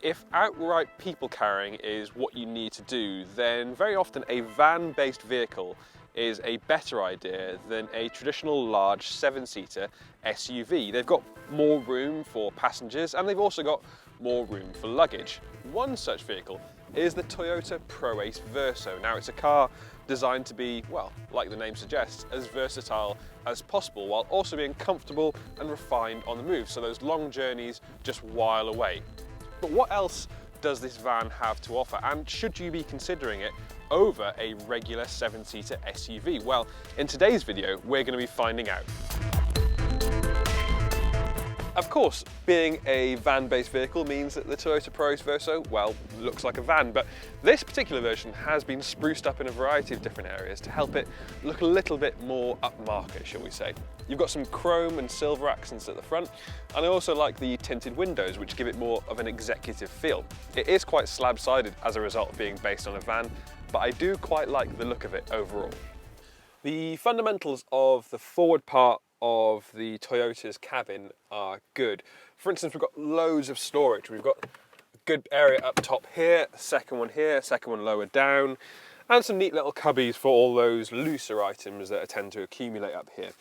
If outright people carrying is what you need to do, then very often a van-based vehicle is a better idea than a traditional large 7-seater SUV. They've got more room for passengers and they've also got more room for luggage. One such vehicle is the Toyota Proace Verso. Now it's a car designed to be, well, like the name suggests, as versatile as possible while also being comfortable and refined on the move, so those long journeys just while away. But what else does this van have to offer, and should you be considering it over a regular 7-seater SUV? Well, in today's video, we're going to be finding out. Of course, being a van-based vehicle means that the Toyota Proace Verso, well, looks like a van, but this particular version has been spruced up in a variety of different areas to help it look a little bit more upmarket, shall we say. You've got some chrome and silver accents at the front, and I also like the tinted windows, which give it more of an executive feel. It is quite slab-sided as a result of being based on a van, but I do quite like the look of it overall. The fundamentals of the forward part of the Toyota's cabin are good. For instance, we've got loads of storage. We've got a good area up top here, a second one here, a second one lower down, and some neat little cubbies for all those looser items that tend to accumulate up here.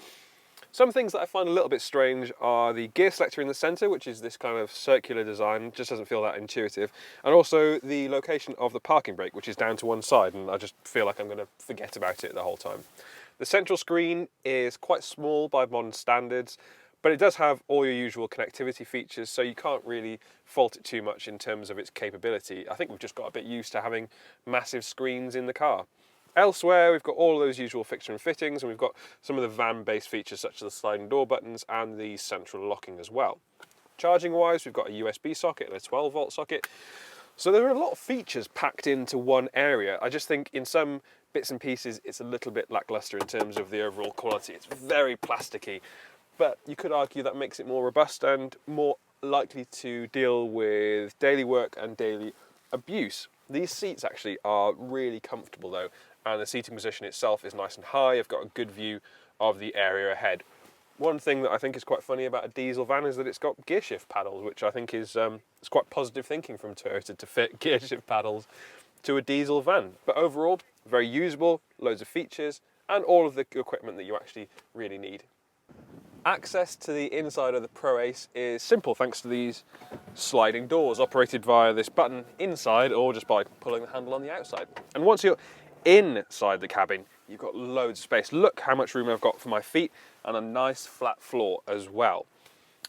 Some things that I find a little bit strange are the gear selector in the centre, which is this kind of circular design, just doesn't feel that intuitive, and also the location of the parking brake, which is down to one side, and I just feel like I'm going to forget about it the whole time. The central screen is quite small by modern standards, but it does have all your usual connectivity features, so you can't really fault it too much in terms of its capability. I think we've just got a bit used to having massive screens in the car. Elsewhere, we've got all of those usual fixture and fittings, and we've got some of the van-based features such as the sliding door buttons and the central locking as well. Charging-wise, we've got a USB socket and a 12-volt socket. So there are a lot of features packed into one area. I just think in some bits and pieces it's a little bit lackluster in terms of the overall quality. It's very plasticky, but you could argue that makes it more robust and more likely to deal with daily work and daily abuse. These seats actually are really comfortable though, and the seating position itself is nice and high. I've got a good view of the area ahead. One thing that I think is quite funny about a diesel van is that it's got gear shift paddles, which I think is it's quite positive thinking from Toyota to fit gear shift paddles to a diesel van. But overall, very usable, loads of features, and all of the equipment that you actually really need. Access to the inside of the Proace is simple thanks to these sliding doors operated via this button inside or just by pulling the handle on the outside. And once you're inside the cabin, you've got loads of space. Look how much room I've got for my feet and a nice flat floor as well.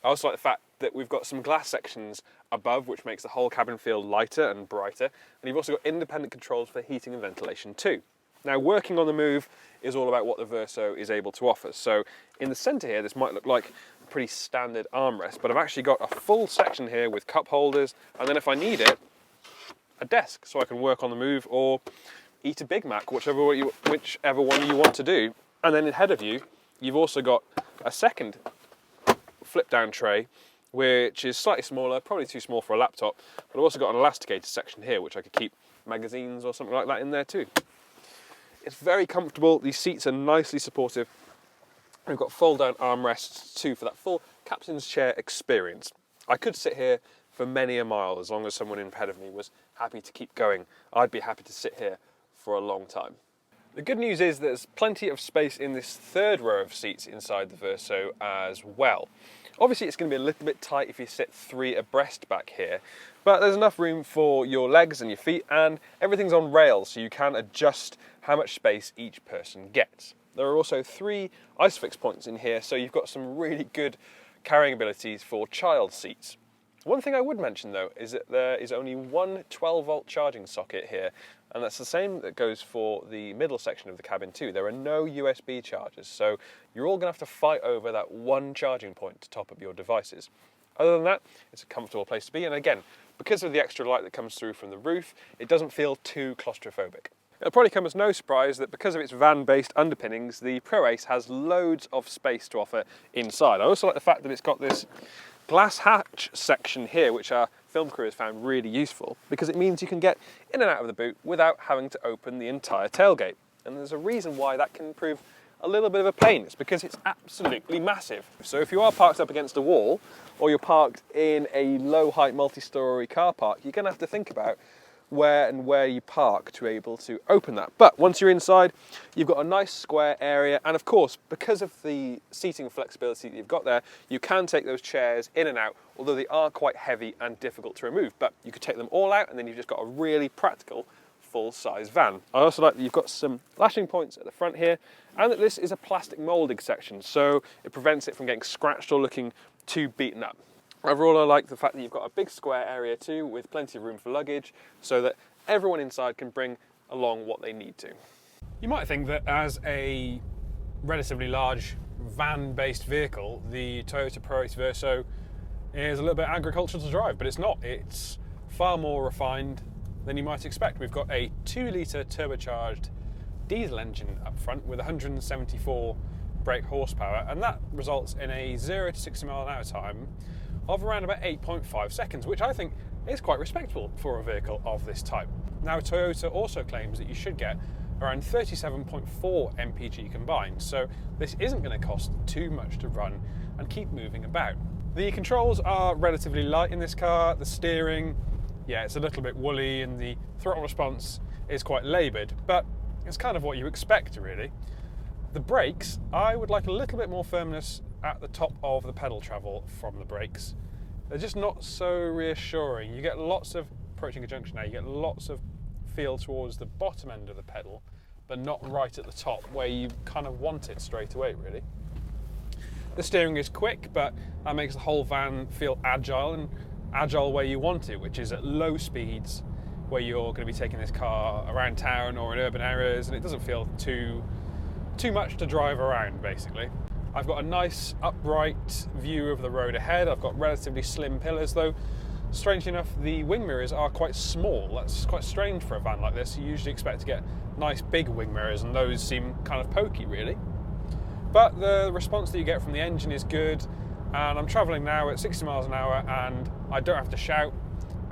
I also like the fact that we've got some glass sections above, which makes the whole cabin feel lighter and brighter. And you've also got independent controls for heating and ventilation too. Now, working on the move is all about what the Verso is able to offer. So in the centre here, this might look like a pretty standard armrest, but I've actually got a full section here with cup holders, and then if I need it, a desk so I can work on the move or eat a Big Mac, whichever one you want to do. And then ahead of you, you've also got a second flip down tray, which is slightly smaller, probably too small for a laptop, but I've also got an elasticated section here, which I could keep magazines or something like that in there too. It's very comfortable. These seats are nicely supportive. We've got fold-down armrests too for that full captain's chair experience. I could sit here for many a mile as long as someone in ahead of me was happy to keep going. I'd be happy to sit here for a long time. The good news is there's plenty of space in this third row of seats inside the Verso as well. Obviously it's going to be a little bit tight if you sit 3 abreast back here, but there's enough room for your legs and your feet, and everything's on rails so you can adjust how much space each person gets. There are also 3 ISOFIX points in here, so you've got some really good carrying abilities for child seats. One thing I would mention though is that there is only one 12-volt charging socket here, and that's the same that goes for the middle section of the cabin too. There are no USB chargers, so you're all going to have to fight over that one charging point to top up your devices. Other than that, it's a comfortable place to be, and again, because of the extra light that comes through from the roof, it doesn't feel too claustrophobic. It'll probably come as no surprise that because of its van-based underpinnings, the Proace has loads of space to offer inside. I also like the fact that it's got this glass hatch section here, which our film crew has found really useful because it means you can get in and out of the boot without having to open the entire tailgate. And there's a reason why that can prove a little bit of a pain. It's because it's absolutely massive. So if you are parked up against a wall, or you're parked in a low height multi-storey car park, you're going to have to think about where you park to be able to open that. But once you're inside, you've got a nice square area, and of course, because of the seating flexibility that you've got there, you can take those chairs in and out, although they are quite heavy and difficult to remove. But you could take them all out, and then you've just got a really practical full-size van. I also like that you've got some lashing points at the front here, and that this is a plastic moulding section, so it prevents it from getting scratched or looking too beaten up. Overall, I like the fact that you've got a big square area too, with plenty of room for luggage, so that everyone inside can bring along what they need to. You might think that as a relatively large van-based vehicle, the Toyota Proace Verso is a little bit agricultural to drive, but it's not. It's far more refined than you might expect. We've got a 2-litre turbocharged diesel engine up front with 174 brake horsepower, and that results in a 0 to 60 mile an hour time of around about 8.5 seconds, which I think is quite respectable for a vehicle of this type. Now, Toyota also claims that you should get around 37.4 mpg combined, so this isn't going to cost too much to run and keep moving about. The controls are relatively light in this car. The steering, yeah, it's a little bit woolly, and the throttle response is quite laboured, but it's kind of what you expect, really. The brakes, I would like a little bit more firmness at the top of the pedal travel from the brakes. They're just not so reassuring. You get lots of, approaching a junction now, you get lots of feel towards the bottom end of the pedal, but not right at the top where you kind of want it straight away, really. The steering is quick, but that makes the whole van feel agile, and agile where you want it, which is at low speeds where you're going to be taking this car around town or in urban areas, and it doesn't feel too much to drive around, basically. I've got a nice upright view of the road ahead. I've got relatively slim pillars, though strangely enough the wing mirrors are quite small. That's quite strange for a van like this. You usually expect to get nice big wing mirrors, and those seem kind of pokey, really. But the response that you get from the engine is good, and I'm travelling now at 60 miles an hour and I don't have to shout,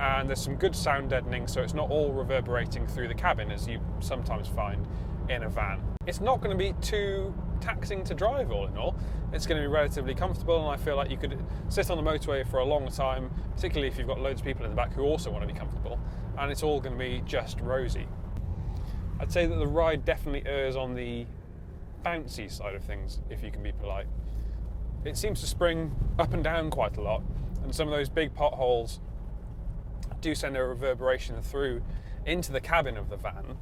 and there's some good sound deadening, so it's not all reverberating through the cabin as you sometimes find in a van. It's not going to be too taxing to drive, all in all. It's going to be relatively comfortable, and I feel like you could sit on the motorway for a long time, particularly if you've got loads of people in the back who also want to be comfortable, and it's all going to be just rosy. I'd say that the ride definitely errs on the bouncy side of things, if you can be polite. It seems to spring up and down quite a lot, and some of those big potholes do send a reverberation through into the cabin of the van,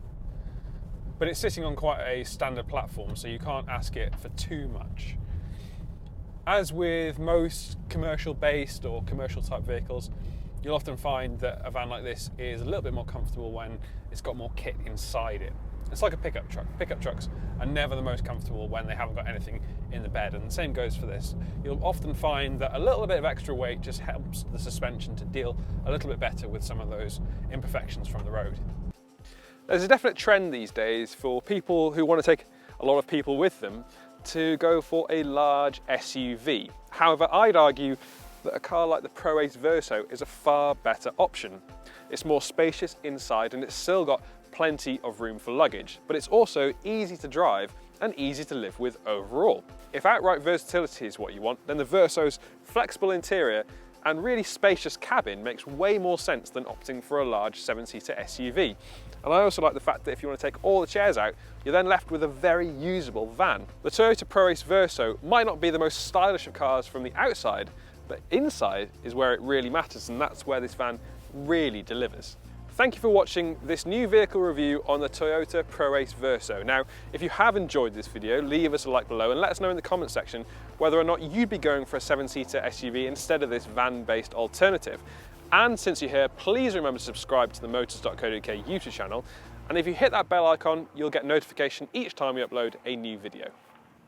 but it's sitting on quite a standard platform, so you can't ask it for too much. As with most commercial-based or commercial-type vehicles, you'll often find that a van like this is a little bit more comfortable when it's got more kit inside it. It's like a pickup truck. Pickup trucks are never the most comfortable when they haven't got anything in the bed, and the same goes for this. You'll often find that a little bit of extra weight just helps the suspension to deal a little bit better with some of those imperfections from the road. There's a definite trend these days for people who want to take a lot of people with them to go for a large SUV. However, I'd argue that a car like the Proace Verso is a far better option. It's more spacious inside, and it's still got plenty of room for luggage, but it's also easy to drive and easy to live with overall. If outright versatility is what you want, then the Verso's flexible interior and really spacious cabin makes way more sense than opting for a large 7-seater SUV. And I also like the fact that if you want to take all the chairs out, you're then left with a very usable van. The Toyota Proace Verso might not be the most stylish of cars from the outside, but inside is where it really matters, and that's where this van really delivers. Thank you for watching this new vehicle review on the Toyota Proace Verso. Now, if you have enjoyed this video, leave us a like below and let us know in the comment section whether or not you'd be going for a 7-seater SUV instead of this van-based alternative. And since you're here, please remember to subscribe to the Motors.co.uk YouTube channel. And if you hit that bell icon, you'll get notification each time we upload a new video.